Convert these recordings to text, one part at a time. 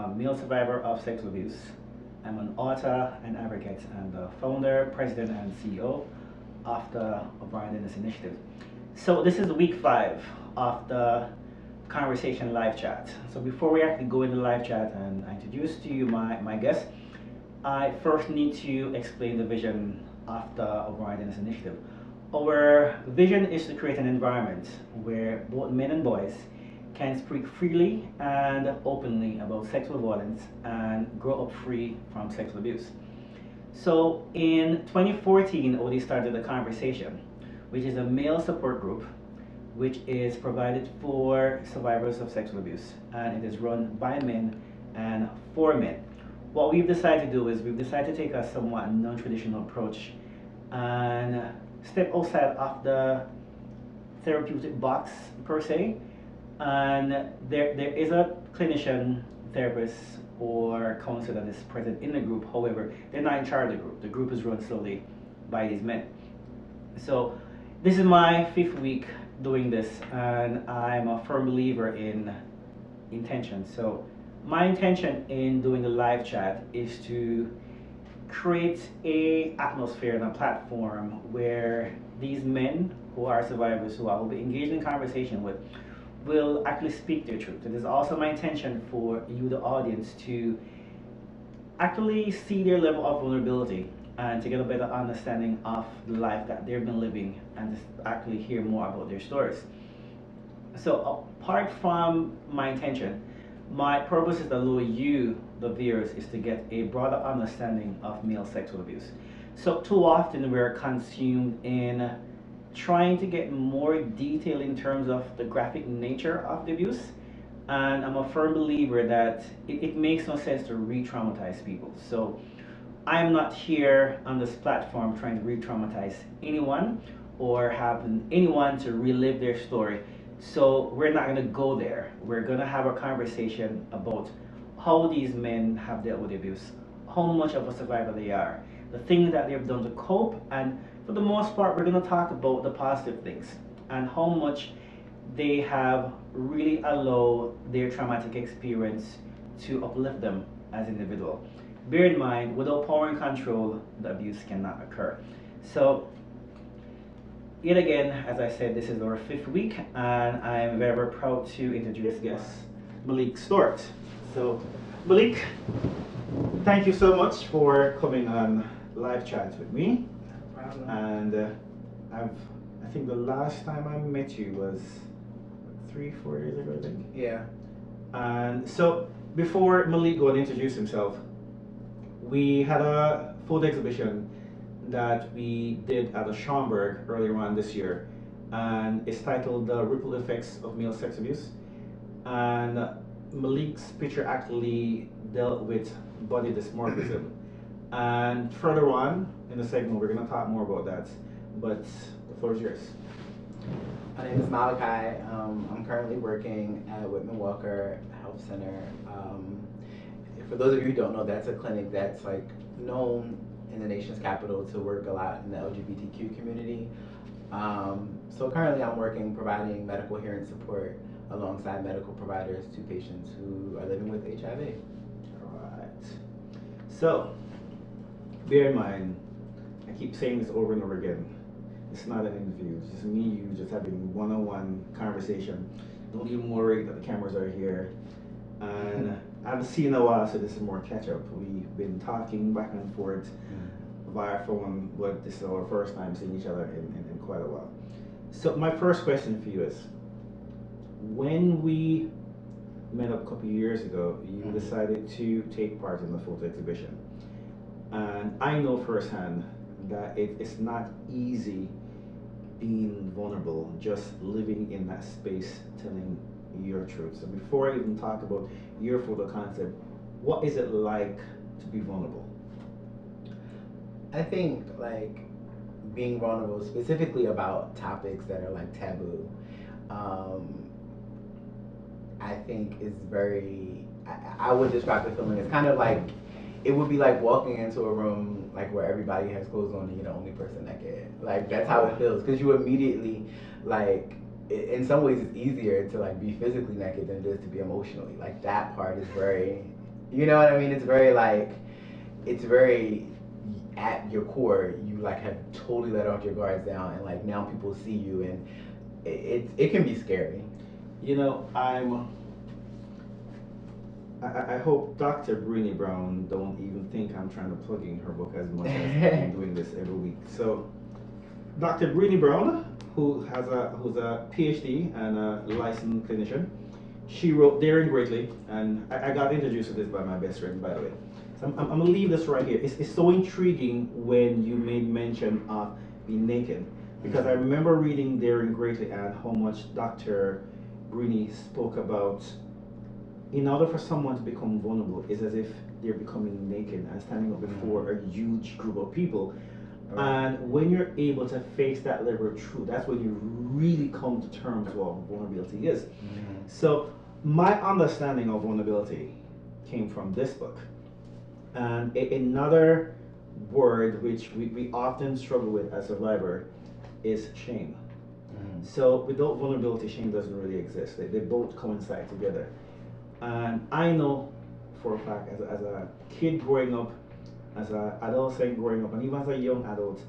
a male survivor of sexual abuse. I'm an author and advocate and the founder, president, and CEO of the Body Dysfunction Initiative. So this is week 5 of the conversation live chat. So before we actually go into live chat and I introduce to you my guest, I first need to explain the vision of the Body Dysfunction Initiative. Our vision is to create an environment where both men and boys can speak freely and openly about sexual violence and grow up free from sexual abuse. So in 2014, OD started a conversation, which is a male support group, which is provided for survivors of sexual abuse, and it is run by men and for men. What we've decided to do is we've decided to take a somewhat non-traditional approach and step outside of the therapeutic box per se, and there is a clinician, therapist, or counselor that is present in the group. However, they're not in charge of the group. The group is run solely by these men. So this is my 5th week doing this, and I'm a firm believer in intention. So my intention in doing the live chat is to create a atmosphere and a platform where these men who are survivors, who I will be engaged in conversation with, will actually speak their truth. It is also my intention for you, the audience, to actually see their level of vulnerability and to get a better understanding of the life that they've been living and to actually hear more about their stories. So apart from my intention, my purpose is to allow you, the viewers, is to get a broader understanding of male sexual abuse. So too often we're consumed in trying to get more detail in terms of the graphic nature of the abuse, and I'm a firm believer that it makes no sense to re-traumatize people. So I'm not here on this platform trying to re-traumatize anyone or having anyone to relive their story. So we're not going to go there. We're going to have a conversation about how these men have dealt with abuse, how much of a survivor they are, the things that they've done to cope, and for the most part, we're going to talk about the positive things and how much they have really allowed their traumatic experience to uplift them as individuals. Bear in mind, without power and control, the abuse cannot occur. So yet again, as I said, this is our 5th week, and I am very, very proud to introduce guest Malik Stewart. So, Malik, thank you so much for coming on live chat with me. No problem. And I think the last time I met you was 3-4 years ago, I think. Yeah. And so, before Malik go and introduce himself, we had a photo exhibition that we did at the Schaumburg earlier on this year, and it's titled The Ripple Effects of Male Sex Abuse. And Malik's picture actually dealt with body dysmorphism. And further on in the segment, we're going to talk more about that, but the floor is yours. My name is Malachi. I'm currently working at Whitman Walker Health Center. For those of you who don't know, that's a clinic that's like known in the nation's capital to work a lot in the LGBTQ community. So currently I'm working providing medical hearing support alongside medical providers to patients who are living with HIV. Alright. So, bear in mind, I keep saying this over and over again. It's not an interview, it's just me and you just having one-on-one conversation. Don't even worry that the cameras are here. And I haven't seen in a while, so this is more catch-up. We've been talking back and forth via phone, but this is our first time seeing each other in quite a while. So my first question for you is, when we met up a couple of years ago, you decided to take part in the photo exhibition. And I know firsthand that it's not easy being vulnerable, just living in that space, telling your truth. So before I even talk about your photo concept, what is it like to be vulnerable? I think like being vulnerable specifically about topics that are like taboo, I think is very, I would describe the feeling as kind of like, it would be like walking into a room like where everybody has clothes on and you're the only person naked. Like that's how it feels, because you immediately like, in some ways it's easier to like be physically naked than it is to be emotionally. Like that part is very You know what I mean? It's very like, it's very at your core. You like have totally let off your guards down, and like now people see you, and it can be scary. You know, I hope Dr. Brené Brown don't even think I'm trying to plug in her book as much as I'm doing this every week. So, Dr. Brené Brown, who's a PhD and a licensed clinician, she wrote Daring Greatly, and I got introduced to this by my best friend, by the way. So I'm gonna leave this right here. It's so intriguing when you made mention of being naked, because I remember reading Daring Greatly and how much Dr. Brené spoke about in order for someone to become vulnerable is as if they're becoming naked and standing up before a huge group of people. And when you're able to face that level of truth, that's when you really come to terms with what vulnerability is. So my understanding of vulnerability came from this book. And another word which we often struggle with as a survivor is shame. So without vulnerability, shame doesn't really exist. They both coincide together. And I know for a fact, as a kid growing up, as an adolescent growing up, and even as a young adult,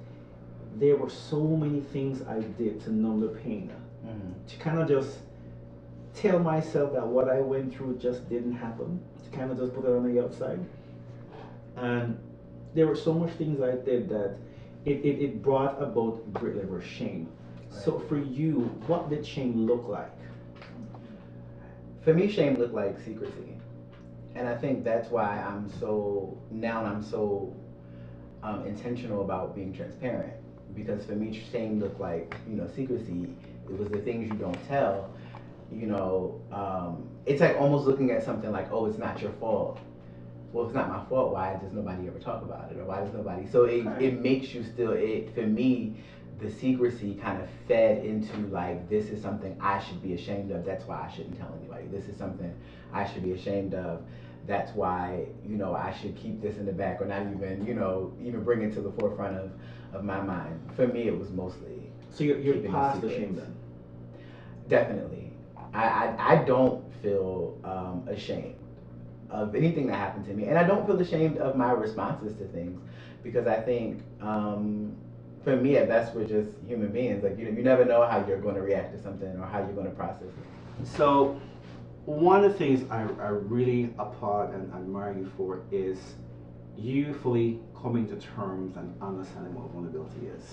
there were so many things I did to numb the pain, to kind of just tell myself that what I went through just didn't happen, to kind of just put it on the outside. And there were so much things I did that it brought about great level of shame. So for you, what did shame look like? For me, shame looked like secrecy. And I think that's why I'm so intentional about being transparent. Because for me, shame looked like, secrecy. It was the things you don't tell. It's like almost looking at something like, oh, it's not your fault. Well, if it's not my fault, why does nobody ever talk about it? Or why does nobody? So it makes you still, for me, the secrecy kind of fed into like, this is something I should be ashamed of. That's why I shouldn't tell anybody. This is something I should be ashamed of. That's why, I should keep this in the back or not even, even bring it to the forefront of my mind. For me, it was mostly. So you're past the shame then? Definitely. I don't feel ashamed of anything that happened to me. And I don't feel ashamed of my responses to things, because I think for me, at best, we're just human beings. Like, you never know how you're going to react to something or how you're going to process it. So, one of the things I really applaud and admire you for is you fully coming to terms and understanding what vulnerability is,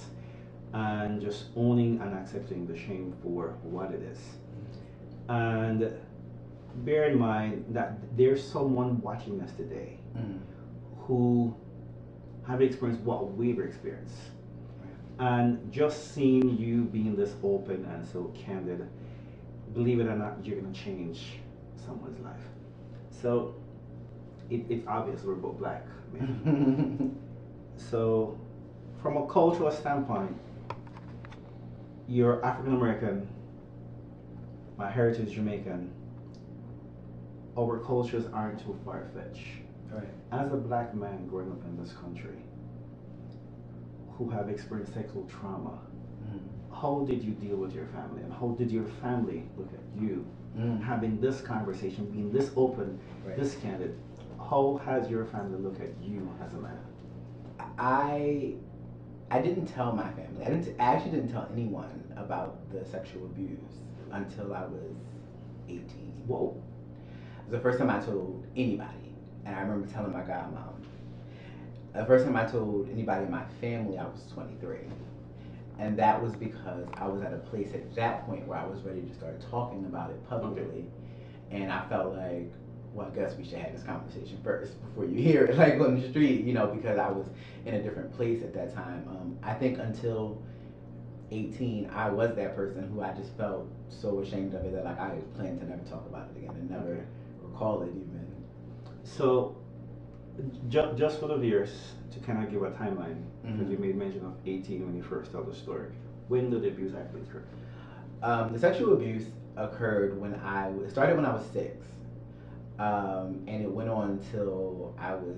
and just owning and accepting the shame for what it is. And bear in mind that there's someone watching us today who have experienced what we've experienced. And just seeing you being this open and so candid, believe it or not, you're going to change someone's life. So it's obvious we're both black men. So from a cultural standpoint, you're African American, my heritage is Jamaican. Our cultures aren't too far-fetched. Right. As a black man growing up in this country who have experienced sexual trauma, how did you deal with your family, and how did your family look at you having this conversation, being this open, this candid? How has your family looked at you as a man? I didn't tell my family. I actually didn't tell anyone about the sexual abuse until I was 18. Whoa. It was the first time I told anybody, and I remember telling my godmom. The first time I told anybody in my family, I was 23. And that was because I was at a place at that point where I was ready to start talking about it publicly. And I felt like, well, I guess we should have this conversation first before you hear it, like on the street, because I was in a different place at that time. I think until 18, I was that person who I just felt so ashamed of it that like I planned to never talk about it again and never recall it even. So, just for the viewers, to kind of give a timeline, because you made mention of 18 when you first told the story. When did the abuse actually occur? The sexual abuse occurred it started when I was 6. And it went on till I was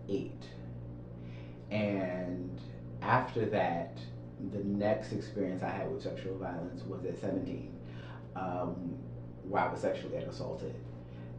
8. And after that, the next experience I had with sexual violence was at 17, where I was sexually assaulted.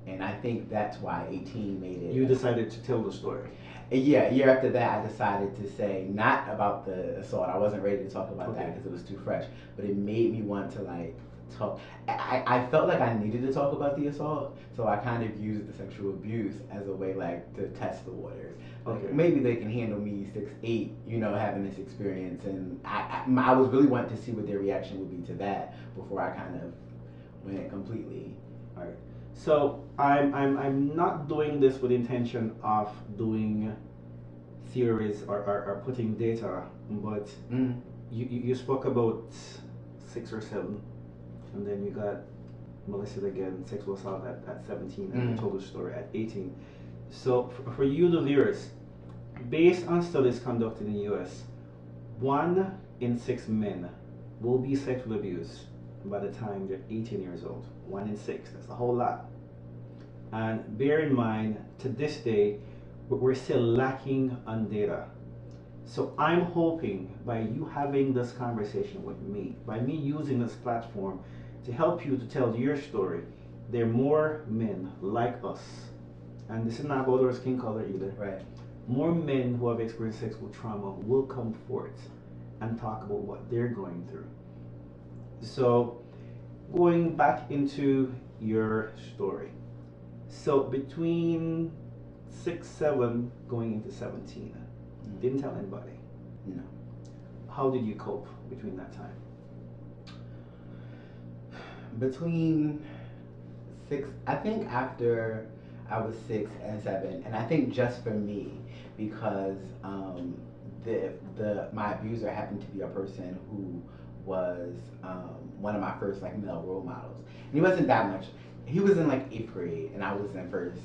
And I think that's why 18 made it. You decided to tell the story. Yeah, a year after that, I decided to say not about the assault. I wasn't ready to talk about that because it was too fresh. But it made me want to like talk. I felt like I needed to talk about the assault, so I kind of used the sexual abuse as a way like to test the waters. Like maybe they can handle me 6'8", you know, having this experience, and I was really wanting to see what their reaction would be to that before I kind of went completely. All right. So I'm not doing this with the intention of doing theories or putting data, but you spoke about 6 or 7, and then you got molested again, sexual assault at 17, and you told the story at 18. So for you, the viewers, based on studies conducted in the U.S., 1 in 6 men will be sexually abused by the time they're 18 years old. 1 in 6, that's a whole lot. And bear in mind, to this day, we're still lacking on data. So I'm hoping by you having this conversation with me, by me using this platform to help you to tell your story, there are more men like us, and this is not about our skin color either. Right. More men who have experienced sexual trauma will come forth and talk about what they're going through. So going back into your story. So between 6, 7, going into 17, didn't tell anybody. No. How did you cope between that time? Between 6, I think after I was 6 and 7, and I think just for me, because my abuser happened to be a person who was one of my first like male role models, and he wasn't that much. He was in like 8th grade, and I was in 1st.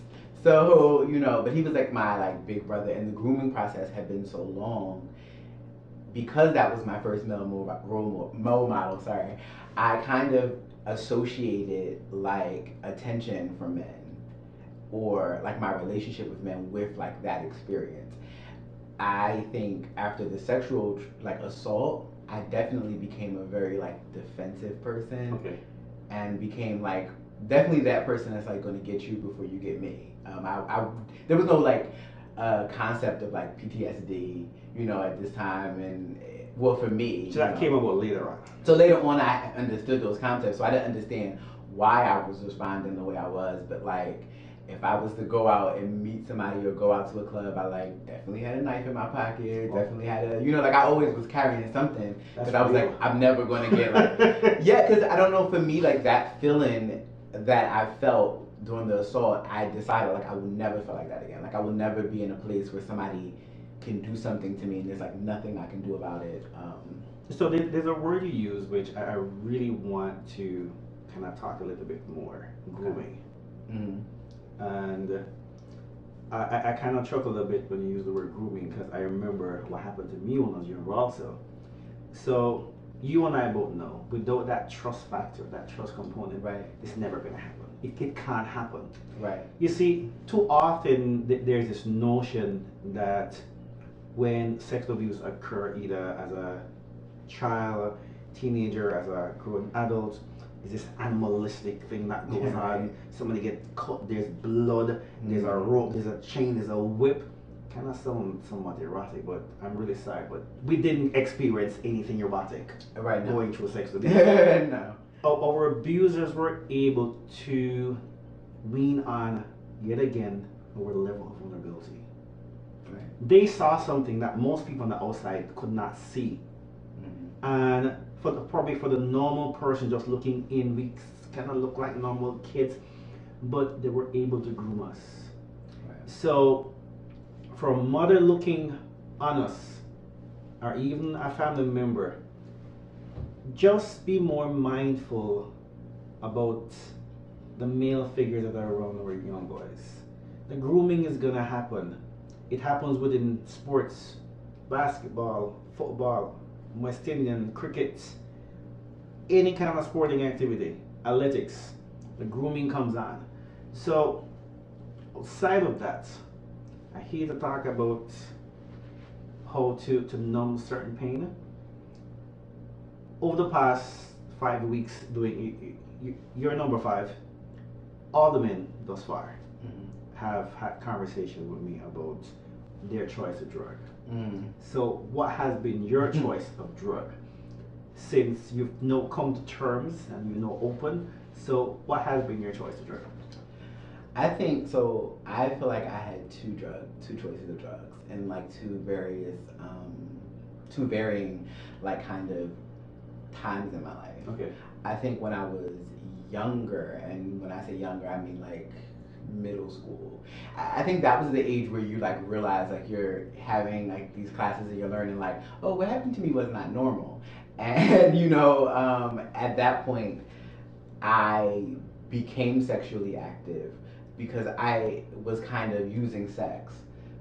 So you know, but he was like my like big brother, and the grooming process had been so long. Because that was my first male role model, sorry, I kind of associated like attention from men or like my relationship with men with like that experience. I think after the sexual like assault, I definitely became a very like defensive person. Okay. And became like definitely that person that's like going to get you before you get me. There was no like concept of like PTSD, you know, at this time, and well, for me. So that came about later on. So later on, I understood those concepts, so I didn't understand why I was responding the way I was, but like, if I was to go out and meet somebody or go out to a club, I like definitely had a knife in my pocket, definitely had a, you know, like I always was carrying something, because I was like, I'm never going to get like, yeah, because I don't know, for me, like that feeling that I felt during the assault, I decided like I would never feel like that again. Like I would never be in a place where somebody can do something to me and there's like nothing I can do about it. So there's a word you use which I really want to kind of talk a little bit more, grooming. And I kind of chuckle a bit when you use the word grooming, because I remember what happened to me when I was younger also. So you and I both know, without that trust factor, that trust component, right, it's never going to happen. It can't happen. Right. You see, too often there's this notion that when sexual abuse occur, either as a child, teenager, as a grown adult, is this animalistic thing that goes on. Somebody get cut, there's blood, there's a rope, there's a chain, there's a whip. Kind of sound somewhat erotic, but I'm really sorry, but we didn't experience anything erotic right now. Going through sex abuse. No. Our abusers were able to wean on, yet again, our level of vulnerability. Right. They saw something that most people on the outside could not see. And probably for the normal person just looking in, we kind of look like normal kids, but they were able to groom us. Right. So for a mother looking on us, or even a family member, just be more mindful about the male figures that are around our young boys. The grooming is going to happen. It happens within sports, basketball, football, West Indian, cricket, any kind of sporting activity, athletics. The grooming comes on. So outside of that, I hate to talk about how to numb certain pain. Over the past 5 weeks doing, you're number 5. all the men thus far Mm-hmm. have had conversation with me about their choice of drug. Mm. So, what has been your choice of drug since you've now come to terms and you know open? So, what has been your choice of drug? I think so. I feel like I had two choices of drugs, and like two varying, like kind of times in my life. Okay. I think when I was younger, and when I say younger, I mean like middle school. I think that was the age where you like realize like you're having like these classes and you're learning like, oh, what happened to me was not normal, and at that point, I became sexually active because I was kind of using sex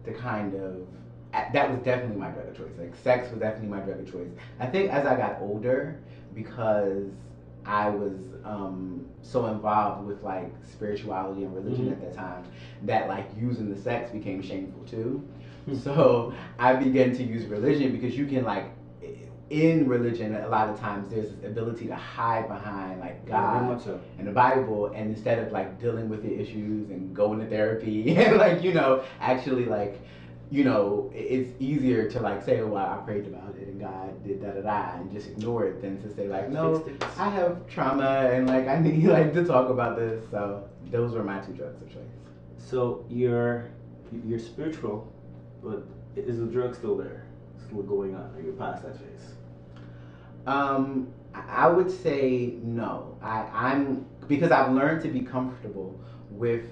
to kind of that was definitely my drug of choice. Like sex was definitely my drug of choice. I think as I got older, because I was so involved with like spirituality and religion Mhm. at that time, that like using the sex became shameful too. So I began to use religion because you can like in religion a lot of times there's this ability to hide behind like Yeah, very God much so. and the Bible, and instead of like dealing with your issues and going to therapy and like actually like it's easier to like say, well, I prayed about it and God did da da da and just ignore it than to say like, no, Fixed it. I have trauma and like I need like to talk about this. So those were my two drugs of choice. So you're spiritual, but is the drug still there? Still going on? Are you past that phase? I would say no. I'm because I've learned to be comfortable with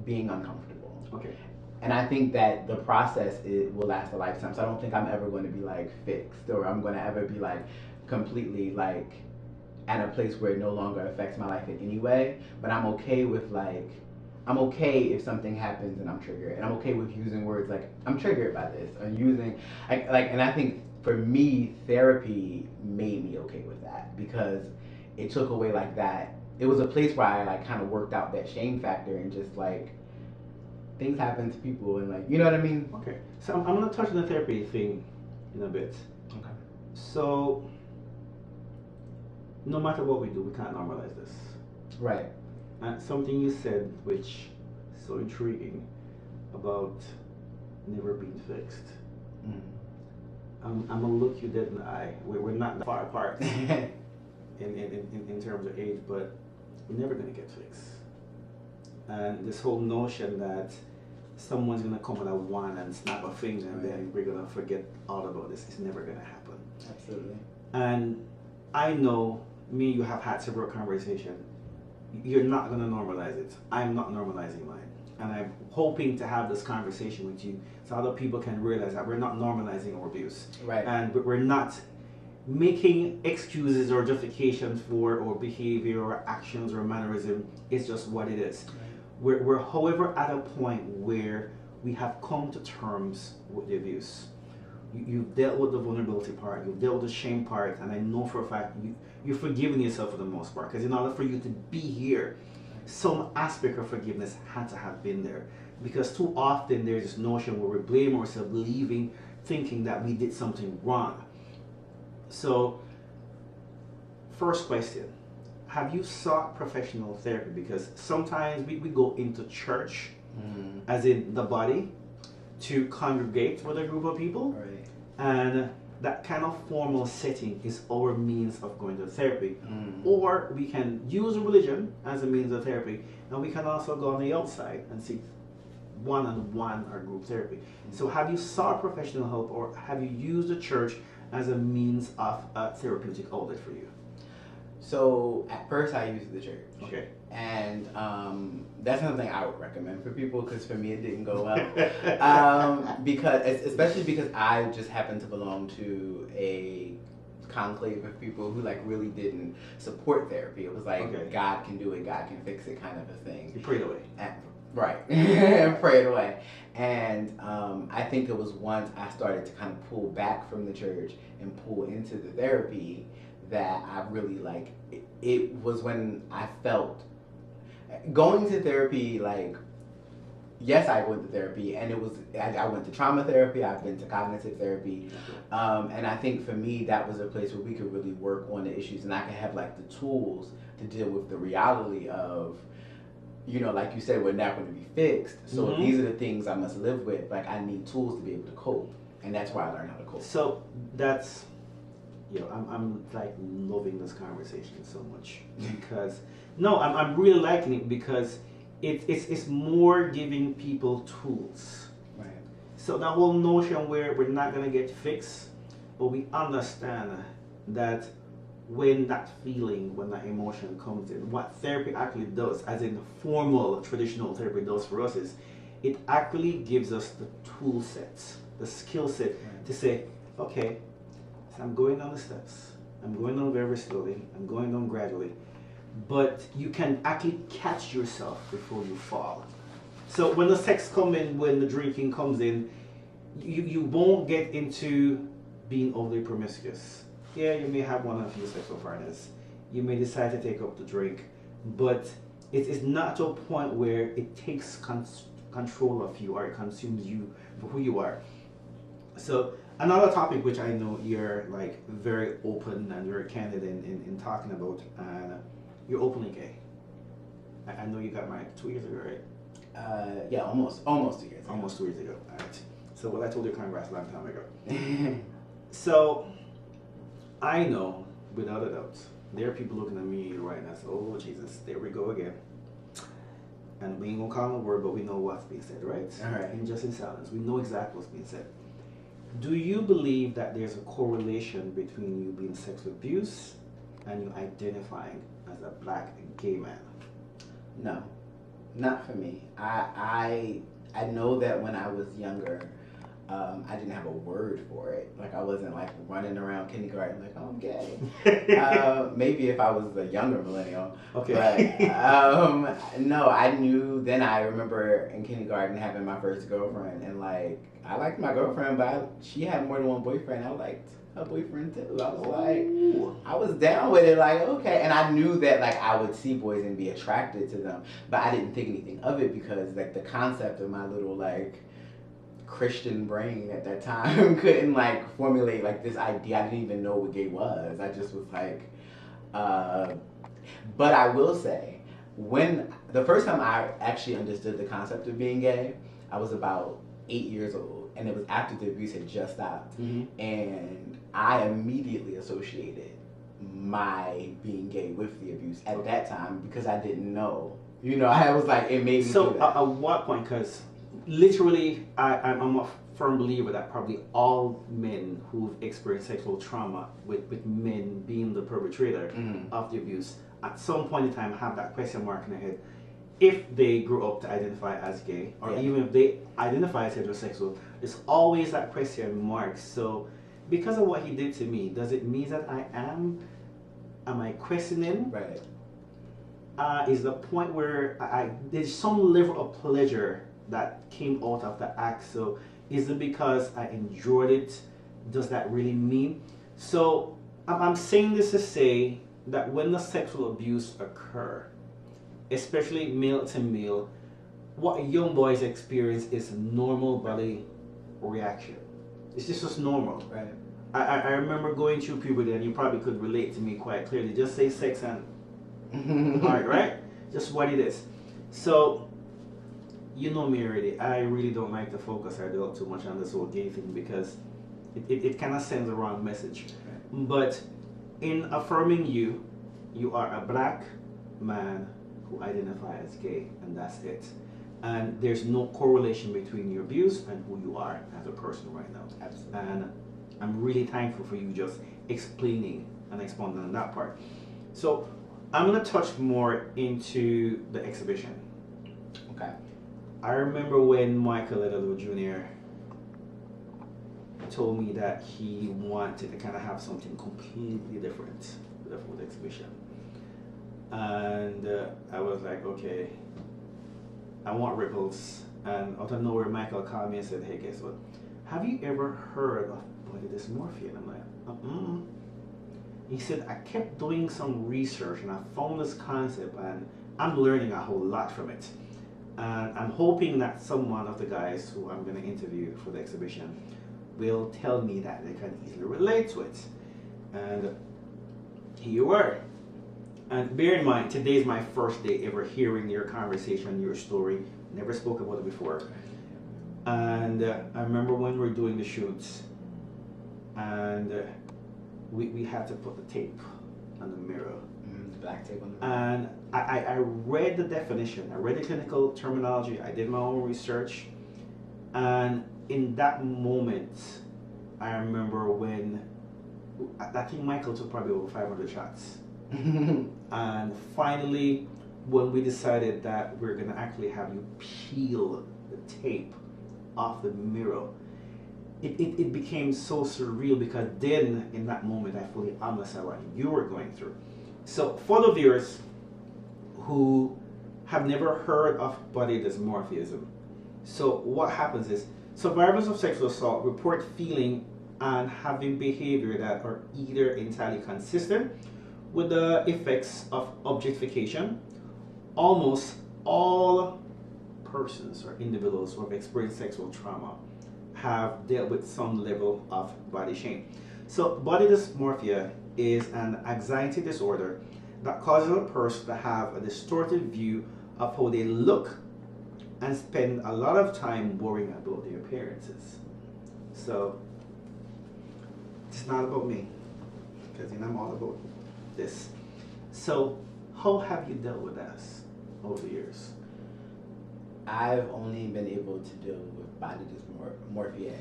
being uncomfortable. Okay. And I think that the process it will last a lifetime. So I don't think I'm ever going to be like fixed, or I'm going to ever be like completely like at a place where it no longer affects my life in any way. But I'm okay with like I'm okay if something happens and I'm triggered, and I'm okay with using words like I'm triggered by this, or using and I think for me therapy made me okay with that because it took away like that. It was a place where I like kind of worked out that shame factor and just like things happen to people and like you know what I mean. Okay. So I'm gonna touch on the therapy thing in a bit. Okay. So no matter what we do, we can't normalize this. Right. And something you said, which is so intriguing, about never being fixed. Mm. I'm gonna look you dead in the eye. We're not that far apart in terms of age, but we're never gonna get fixed. And this whole notion that someone's gonna come with a wand and snap a finger and then we're gonna forget all about this is never gonna happen. Absolutely. And I know me, you have had several conversations. You're not gonna normalize it. I'm not normalizing mine. And I'm hoping to have this conversation with you so other people can realize that we're not normalizing our abuse. Right. And we're not making excuses or justifications for our behavior or actions or mannerism. It's just what it is. Right. We're however at a point where we have come to terms with the abuse. You've dealt with the vulnerability part, you've dealt with the shame part, and I know for a fact you've forgiven yourself for the most part, because in order for you to be here, some aspect of forgiveness had to have been there. Because too often there's this notion where we blame ourselves, believing, thinking that we did something wrong. So, first question, have you sought professional therapy? Because sometimes we go into church, as in the body, to congregate with a group of people. Right. And that kind of formal setting is our means of going to therapy. Or we can use religion as a means of therapy, and we can also go on the outside and seek one-on-one or group therapy. So have you sought professional help, or have you used the church as a means of a therapeutic outlet for you? So at first I used the church. Okay. And that's something I would recommend for people because for me it didn't go well. Because especially because I just happened to belong to a conclave of people who like really didn't support therapy. It was like God can do it, God can fix it kind of a thing. You prayed away. Right. Prayed away. And I think it was once I started to kind of pull back from the church and pull into the therapy that I really like. It was when I felt going to therapy, like, yes, I went to therapy, and it was, I went to trauma therapy, I've been to cognitive therapy, and I think for me, that was a place where we could really work on the issues, and I could have, like, the tools to deal with the reality of you know, like you said, we're not going to be fixed. So Mhm. these are the things I must live with. Like, I need tools to be able to cope. And that's why I learned how to cope. So that's, I'm like loving this conversation so much because no, I'm really liking it because it's more giving people tools. Right. So that whole notion where we're not gonna get fixed, but we understand that when that feeling, when that emotion comes in, what therapy actually does, as in formal traditional therapy does for us, is it actually gives us the tool sets, the skill set to say, okay, so I'm going down the steps. I'm going down very slowly. I'm going down gradually. But you can actually catch yourself before you fall. So when the sex comes in, when the drinking comes in, you won't get into being overly promiscuous. Yeah, you may have one or a few sexual partners. You may decide to take up the drink, but it's not to a point where it takes control of you or it consumes you for who you are. So another topic which I know you're like very open and very candid in talking about, and you're openly gay. I know you got married 2 years ago, right? Yeah, almost 2 years ago. Almost 2 years ago. All right. So what I told you, congrats, a long time ago. So I know, without a doubt, there are people looking at me right now. So, oh Jesus, there we go again. And we ain't gonna call no word, but we know what's being said, right? All right. And just in silence, we know exactly what's being said. Do you believe that there's a correlation between you being sexually abused and you identifying as a black gay man? No, not for me. I know that when I was younger, I didn't have a word for it. Like, I wasn't like running around kindergarten like, oh, I'm gay. Maybe if I was a younger millennial. Okay. But no, I knew then. I remember in kindergarten having my first girlfriend, and like, I liked my girlfriend, but she had more than one boyfriend. I liked her boyfriend too. I was like, I was down with it, like, okay. And I knew that like I would see boys and be attracted to them, but I didn't think anything of it because like the concept of my little like Christian brain at that time couldn't like formulate like this idea. I didn't even know what gay was. I just was like, but I will say, when the first time I actually understood the concept of being gay, I was about 8 years old, and it was after the abuse had just stopped. Mm-hmm. And I immediately associated my being gay with the abuse at that time because I didn't know. You know, I was like, it made me So do that. at what point, because literally I'm a firm believer that probably all men who've experienced sexual trauma with men being the perpetrator of the abuse at some point in time have that question mark in their head if they grew up to identify as gay, or even if they identify as heterosexual. There's always that question mark. So because of what he did to me, does it mean that am I questioning? Right. Is the point where there's some level of pleasure that came out of the act. So is it because I enjoyed it? Does that really mean? So I'm saying this to say that when the sexual abuse occur, especially male to male, what young boys experience is normal body reaction. It's just normal. Right. I remember going through puberty, and you probably could relate to me quite clearly. Just say sex and hard, right? Just what it is. So, you know me already. I really don't like to focus or dwell too much on this whole gay thing because it kind of sends the wrong message. Right. But in affirming you are a black man who identify as gay, and that's it. And there's no correlation between your abuse and who you are as a person right now. Absolutely. And I'm really thankful for you just explaining and expounding on that part. So I'm going to touch more into the exhibition. Okay. I remember when Michael Edelo Jr. told me that he wanted to kind of have something completely different with the exhibition. And I was like, okay, I want ripples. And out of nowhere, Michael called me and said, hey, guess what? Have you ever heard of body dysmorphia? And I'm like, He said, I kept doing some research and I found this concept and I'm learning a whole lot from it. And I'm hoping that someone of the guys who I'm going to interview for the exhibition will tell me that they can easily relate to it. And here you were. And bear in mind, today is my first day ever hearing your conversation, your story. Never spoke about it before. And I remember when we were doing the shoots, and we had to put the tape on the mirror. The black tape on the mirror. And I read the definition, I read the clinical terminology, I did my own research. And in that moment, I remember when I think Michael took probably over 500 shots. And finally, when we decided that we're going to actually have you peel the tape off the mirror, it became so surreal, because then in that moment I fully understood what you were going through. So for the viewers who have never heard of body dysmorphism, so what happens is survivors of sexual assault report feeling and having behavior that are either entirely consistent with the effects of objectification. Almost all persons or individuals who have experienced sexual trauma have dealt with some level of body shame. So body dysmorphia is an anxiety disorder that causes a person to have a distorted view of how they look and spend a lot of time worrying about their appearances. So it's not about me, because I'm all about this. So how have you dealt with this over the years? I've only been able to deal with body dysmorphia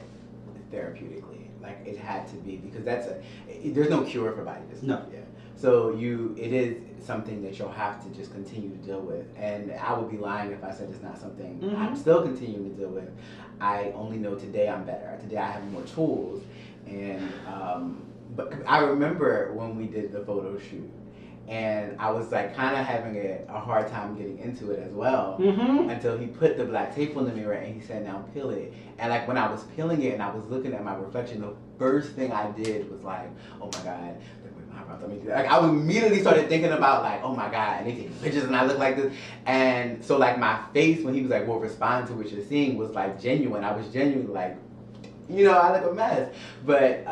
therapeutically. Like, it had to be, because there's no cure for body dysmorphia. No. So it is something that you'll have to just continue to deal with. And I would be lying if I said it's not something I'm still continuing to deal with. I only know today I'm better. Today I have more tools. And but I remember when we did the photo shoot, and I was like kind of having a hard time getting into it as well, until he put the black tape on the mirror and he said, now peel it. And like when I was peeling it and I was looking at my reflection, the first thing I did was like, oh my God, like I immediately started thinking about like, oh my God, and they take pictures and I look like this. And so like my face when he was like, well, respond to what you're seeing, was like genuine. I was genuinely like, I look a mess. But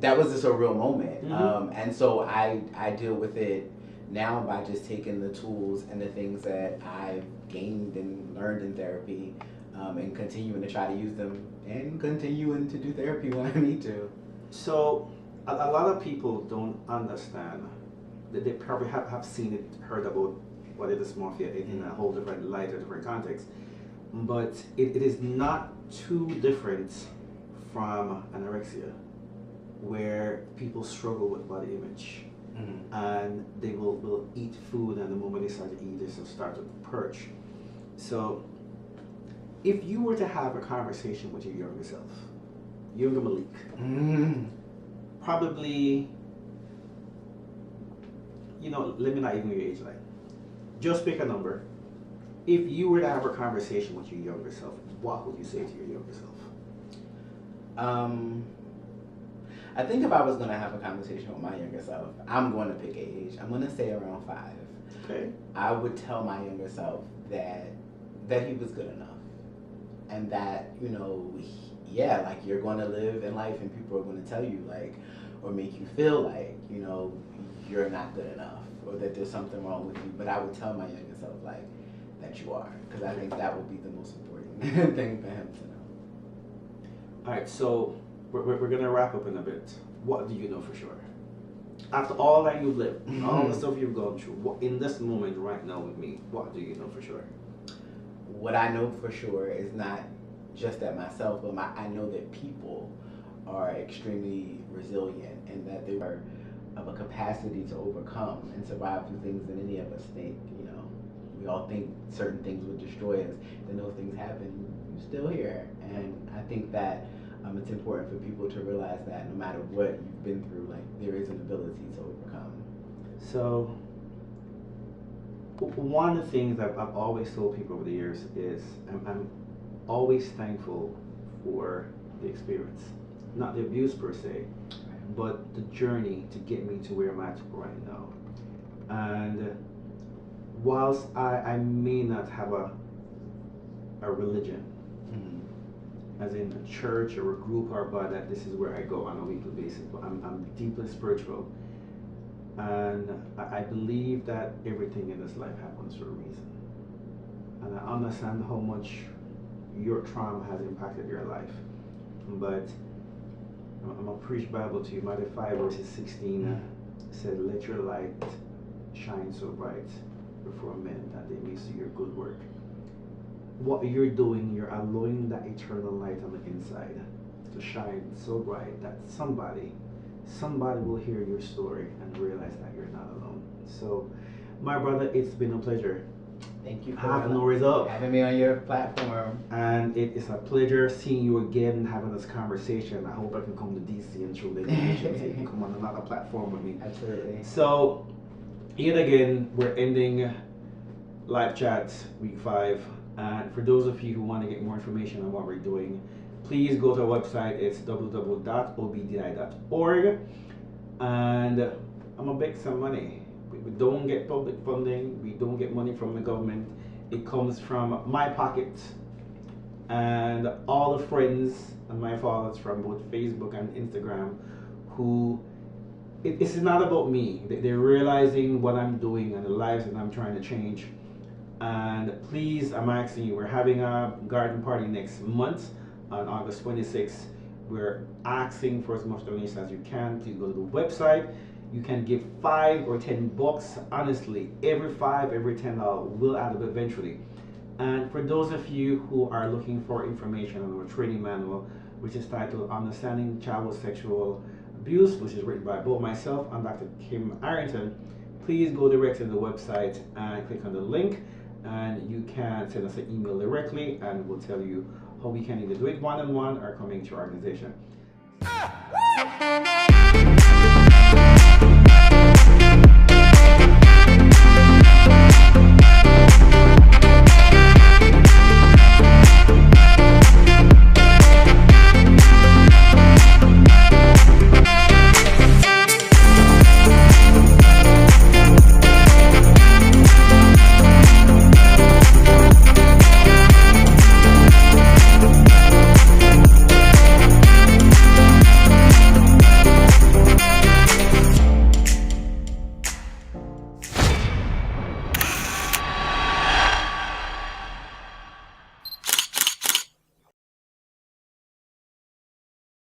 that was just a real moment. And so I deal with it now by just taking the tools and the things that I've gained and learned in therapy, and continuing to try to use them and continuing to do therapy when I need to. So a lot of people don't understand that they probably have seen it, heard about body dysmorphia in a whole different light or different context, but it is not too different from anorexia, where people struggle with body image, and they will eat food, and the moment they start to eat, they start to purge. So if you were to have a conversation with your younger self, younger Malik, probably, let me not even your age, like, just pick a number. If you were to have a conversation with your younger self, what would you say to your younger self? I think if I was going to have a conversation with my younger self, I'm going to pick an age. I'm going to say around 5. Okay. I would tell my younger self that he was good enough, and that, like, you're going to live in life and people are going to tell you, like, or make you feel like, you're not good enough, or that there's something wrong with you. But I would tell my younger self, like, that you are, because I think that would be the most important thing for him to know. All right, so we're going to wrap up in a bit. What do you know for sure? After all that you've lived, all the stuff you've gone through, in this moment right now with me, what do you know for sure? What I know for sure is not just that myself, but I know that people are extremely resilient, and that they are of a capacity to overcome and survive through things than any of us think. We all think certain things would destroy us, then those things happen, you're still here. And I think that it's important for people to realize that no matter what you've been through, like, there is an ability to overcome. So one of the things I've always told people over the years is I'm always thankful for the experience, not the abuse per se, but the journey to get me to where I'm at right now. And whilst I may not have a religion, as in a church or a group, or but that this is where I go on a weekly basis, but I'm deeply spiritual. And I believe that everything in this life happens for a reason. And I understand how much your trauma has impacted your life. But I'm going to preach Bible to you. Matthew 5 verses 16 said, let your light shine so bright before men that they may see your good work. What you're doing, you're allowing that eternal light on the inside to shine so bright that somebody will hear your story and realize that you're not alone. So, my brother, it's been a pleasure. Thank you for having me on your platform. And it is a pleasure seeing you again and having this conversation. I hope I can come to DC and show the information so you can come on another platform with me. Absolutely. So, yet again, we're ending live chats week 5. And for those of you who want to get more information on what we're doing, please go to our website. It's www.obdi.org. And I'm gonna beg some money. We don't get public funding. We don't get money from the government. It comes from my pocket and all the friends and my followers from both Facebook and Instagram who it's not about me. They're realizing what I'm doing and the lives that I'm trying to change. And please, I'm asking you, we're having a garden party next month on August 26th. We're asking for as much donation as you can. Please go to the website. You can give $5 or $10. Honestly, every $5, every $10 will add up eventually. And for those of you who are looking for information on our training manual, which is titled Understanding Child Sexual Abuse, which is written by both myself and Dr. Kim Arrington, please go directly to the website and click on the link. And you can send us an email directly and we'll tell you how we can either do it one-on-one or come into your organization.